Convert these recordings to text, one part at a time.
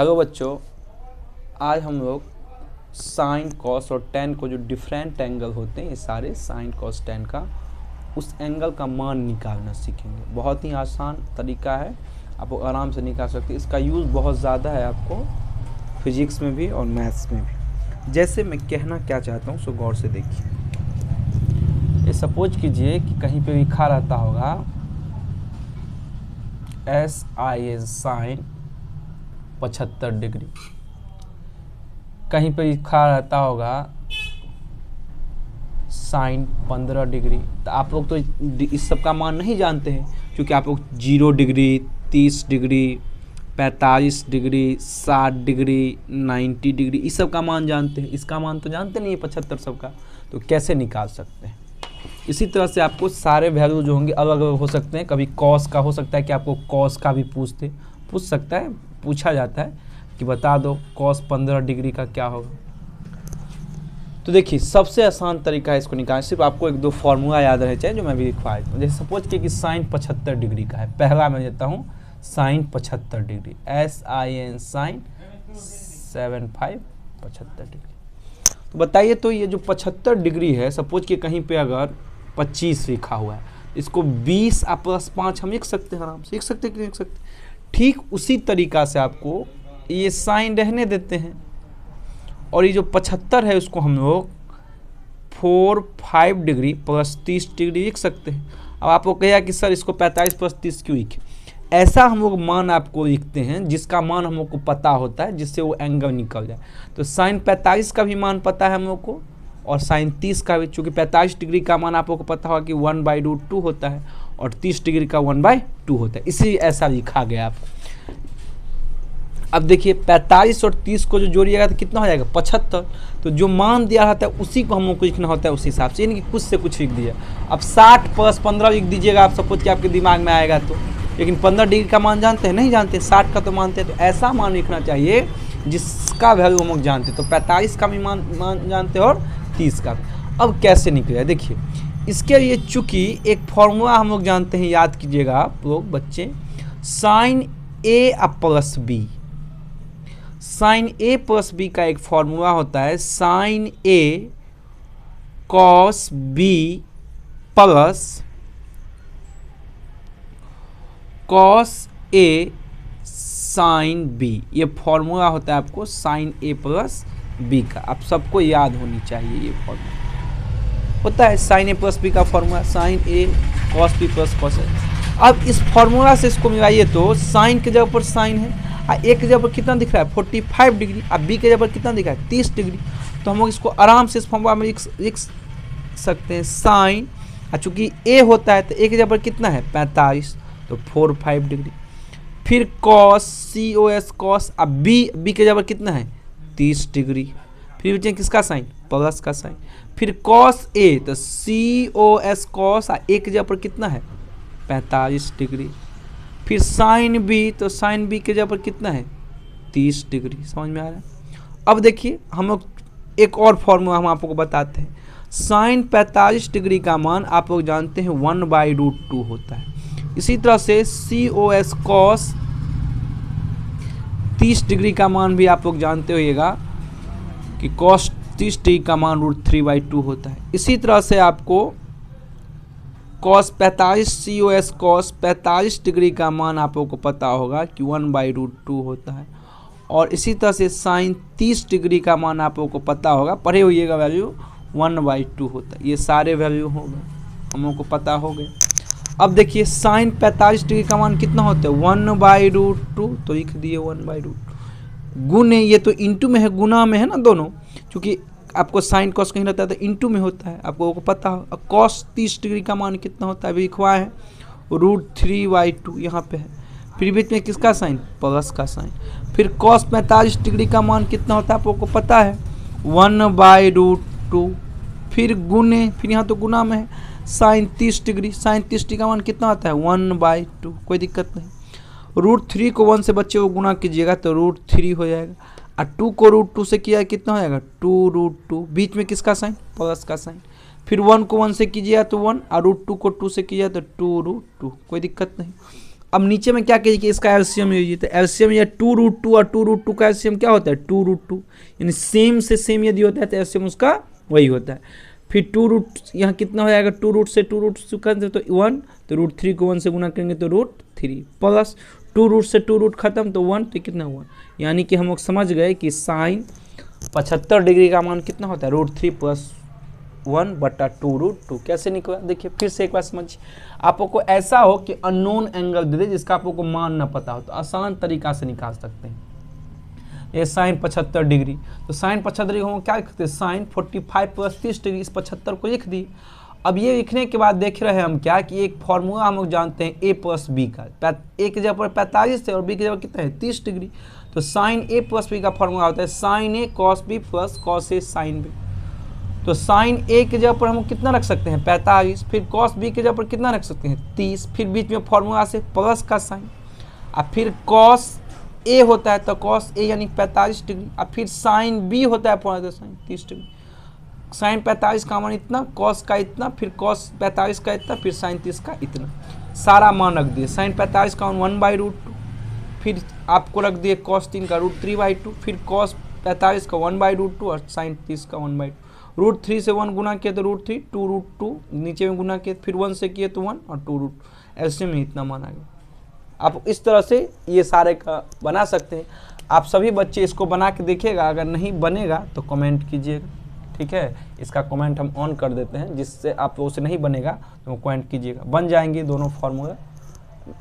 Hello बच्चों, आज हम लोग साइन कॉस और टेन को जो डिफरेंट एंगल होते हैं, ये सारे साइन कॉस टेन का उस एंगल का मान निकालना सीखेंगे। बहुत ही आसान तरीका है, आप आराम से निकाल सकते हैं। इसका यूज़ बहुत ज़्यादा है आपको फिजिक्स में भी और मैथ्स में भी। जैसे मैं कहना क्या चाहता हूँ सो गौर से देखिए। ये सपोज कीजिए कि कहीं पे लिखा रहता होगा SIN साइन 75 डिग्री, कहीं पे लिखा रहता होगा साइन 15 डिग्री। तो आप लोग तो इस सब का मान नहीं जानते हैं, क्योंकि आप लोग 0 degree, 30 degree, 45 degree, 60 degree, 90 degree इस सब का मान जानते हैं। इसका मान तो जानते नहीं है 75 सब का, तो कैसे निकाल सकते हैं। इसी तरह से आपको सारे वैल्यू जो होंगे अलग अलग हो सकते हैं। कभी कॉस का हो सकता है कि आपको कॉस का भी पूछ सकता है, पूछा जाता है कि बता दो कॉस 15 डिग्री का क्या होगा। तो देखिए सबसे आसान तरीका है इसको निकालने, सिर्फ आपको एक दो फॉर्मूला याद रहना चाहिए जो मैं भी लिखवा देता हूँ। जैसे सपोज कि साइन 75 डिग्री का है, पहला मैं देता हूँ sine 75 degree, SIN sine 75 degree. तो बताइए, तो ये जो 75 डिग्री है, सपोज कि कहीं पे अगर 25 लिखा हुआ है, इसको 20 प्लस 5 हम लिख सकते हैं, आराम से लिख सकते हैं कि नहीं लिख सकते। ठीक उसी तरीका से आपको ये साइन रहने देते हैं और ये जो 75 है उसको हम लोग 45 डिग्री प्लस 30 डिग्री लिख सकते हैं। अब आपको कहेगा कि सर इसको 45 प्लस 30 क्यों लिखे। ऐसा हम लोग मान आपको लिखते हैं जिसका मान हम लोग को पता होता है, जिससे वो एंगल निकल जाए। तो साइन 45 का भी मान पता है हम लोग को और साइन 30 का भी, चूँकि 45 डिग्री का मान आप लोग को पता होगा कि 1/√2 होता है और 30 डिग्री का 1/2 होता है, इसलिए ऐसा लिखा गया आपको। अब देखिए 45 और 30 को जो जोड़िएगा तो कितना हो जाएगा 75। तो जो मान दिया रहता है उसी को हम लोग को लिखना होता है उस हिसाब से, यानी कि कुछ से कुछ लिख दिया। अब 60 प्लस 15 लिख दीजिएगा आप, सपोज कि आपके दिमाग में आएगा तो। लेकिन 15 डिग्री का मान जानते हैं नहीं जानते, 60 का तो मानते हैं। तो ऐसा मान लिखना चाहिए जिसका वैल्यू हम लोग जानते हैं। तो 45 का भी मान जानते हैं और 30 का भी। अब कैसे निकलेगा देखिए, इसके लिए चूँकि एक फॉर्मूला हम लोग जानते हैं, याद कीजिएगा आप लोग बच्चे, sine A plus B। Sine A plus B का एक फॉर्मूला होता है sine A cos B plus cos A sine B। ये फॉर्मूला होता है आपको साइन A प्लस B का। आप सबको याद होनी चाहिए, ये फॉर्मूला होता है साइन A प्लस B का formula sine A cos B plus cos A। अब इस फॉर्मूला से इसको मिलाइए तो साइन के जगह पर साइन है, ए के जगह पर कितना दिख रहा है 45 डिग्री, अब बी के जगह पर कितना दिख रहा है 30 डिग्री। तो हम लोग इसको आराम से इस फॉर्मूला में लिख सकते हैं साइन, चूँकि ए होता है तो ए के जगह पर कितना है 45, तो 45 डिग्री। फिर कॉस COS कॉस, अब बी के जगह पर कितना है 30 डिग्री। फिर बच्चे किसका साइन प्लस का साइन। फिर कॉस ए तो COS कॉस, ए के जगह पर कितना है 45 डिग्री। फिर साइन बी तो साइन बी के जगह पर कितना है 30 डिग्री। समझ में आ रहा है। अब देखिए हम लोग एक और फॉर्मूला हम आपको बताते हैं। साइन 45 डिग्री का मान आप लोग जानते हैं 1/√2 होता है। इसी तरह से COS कॉस 30 डिग्री का मान भी आप लोग जानते होइएगा कि कॉस 30 डिग्री का मान √3/2 होता है। इसी तरह से आपको कॉस 45 COS कॉस 45 डिग्री का मान आप लोगों को पता होगा कि 1/√2 होता है। और इसी तरह से साइन 30 डिग्री का मान आप लोगों को पता होगा, पढ़े होइएगा, वैल्यू 1/2 होता है। ये सारे वैल्यू हो गए, हम लोगों को पता हो गए। अब देखिए साइन 45 डिग्री का मान कितना होता है 1/√2, तो लिख दिए 1/√2 गुने, ये तो इंटू में है, गुना में है ना दोनों, क्योंकि आपको साइन कॉस कहीं रहता है तो इंटू में होता है, आपको पता हो। कॉस 30 डिग्री का मान कितना होता है अभी लिखवाए हैं √3/2 यहाँ पे है। फिर बीच में किसका साइन प्लस का साइन। फिर कॉस 45 डिग्री का मान कितना होता है आपको पता है 1/√2। फिर गुने, फिर यहाँ तो गुना में है, साइन 30 डिग्री, साइन 30 डिग्री का मान कितना होता है 1/2, कोई दिक्कत नहीं। √3 को 1 से बच्चे को गुना कीजिएगा तो √3 हो जाएगा, और 2 को √2 से किया कितना हो जाएगा 2√2। बीच में किसका साइन प्लस का साइन। फिर 1 को 1 से कीजिएगा तो 1, और √2 को 2 से किया तो 2√2, कोई दिक्कत नहीं। अब नीचे में क्या कहिए कि इसका एलसीएम लीजिए, तो एलसीएम या 2√2 और 2√2 का एलसीएम क्या होता है 2√2, यानी सेम से सेम यदि होता है तो एलसीएम उसका वही होता है। फिर 2 रूट यहाँ कितना हो जाएगा 2 रूट से 2 रूट करेंगे तो 1, तो √3 को 1 से गुना करेंगे तो √3 प्लस 2 रूट से 2 रूट खत्म तो 1, तो कितना 1, यानी कि हम लोग समझ गए कि साइन 75 डिग्री का मान कितना होता है √3 + 1/2√2। कैसे निकला देखिए फिर से एक बार समझिए। आप लोग को ऐसा हो कि अननोन एंगल दे दे जिसका आप लोग को मान ना पता हो तो आसान तरीका से निकाल सकते हैं। ये साइन 75 डिग्री, तो साइन 75 डिग्री हम क्या लिखते हैं साइन 45 + 30 डिग्री, इस 75 को लिख दी। अब ये लिखने के बाद देख रहे हैं हम क्या कि एक फॉर्मूला हम लोग जानते हैं a + b का, a की जगह पर 45 है और b की जगह कितना है 30 डिग्री, तो साइन a + b का फॉर्मूला होता है sine a cos b + cos a sin b। तो साइन a की जगह पर हम कितना रख सकते हैं 45, फिर cos b की जगह पर कितना रख सकते हैं 30, फिर बीच में फॉर्मूला से प्लस का साइन, अब फिर cos a होता है तो cos a यानी 45 डिग्री, अब फिर साइन b होता है फॉर्मूला साइन 30 डिग्री, साइन 45 का मान इतना, cos का इतना, फिर cos 45 का इतना, फिर साइन 30 का इतना, सारा मान रख दिए। साइन 45 का मान 1/√2, फिर आपको रख दिए cos 3 का √3/2, फिर cos 45 का 1/√2 और साइन 30 का 1/2। √3 से 1 गुना किया तो √3, 2√2 नीचे में गुना किया, फिर 1 से किए तो 1 और 2√2, ऐसे में इतना मान आ गया। आप इस तरह से ये सारे का बना सकते हैं। आप सभी बच्चे इसको बना के देखिएगा, अगर नहीं बनेगा तो कमेंट कीजिएगा, ठीक है। इसका कमेंट हम ऑन कर देते हैं, जिससे आप लोगों से नहीं बनेगा तो कमेंट कीजिएगा, बन जाएंगे दोनों फार्मूला,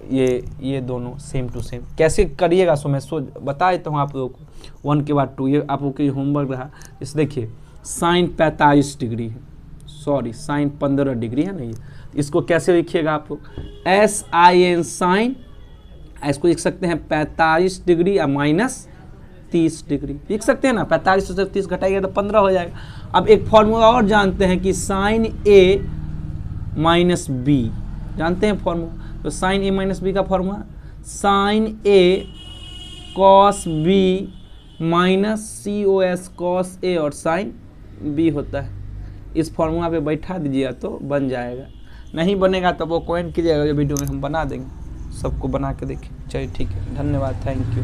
ये दोनों सेम टू सेम। कैसे करिएगा सो मैं बता देता हूँ आप लोगों को, 1 के बाद 2, ये आप लोगों के होमवर्क रहा। इस देखिए साइन 45 डिग्री है, सॉरी साइन 15 डिग्री है ना, ये इसको कैसे लिखिएगा आप लोग sin साइन, इसको लिख सकते हैं 45 डिग्री या -30 डिग्री लिख सकते हैं ना, 45 से 30 घटाइएगा तो 15 हो जाएगा। अब एक फॉर्मूला और जानते हैं कि साइन a - b, जानते हैं फॉर्मूला, तो साइन a - b का formula sine a cos b -cos cos a और साइन b होता है। इस फॉर्मूला पे बैठा दीजिएगा तो बन जाएगा, नहीं बनेगा तो वो कमेंट कीजिएगा, वीडियो में हम बना देंगे, सबको बना के देखिए। चलिए ठीक है, धन्यवाद, थैंक यू।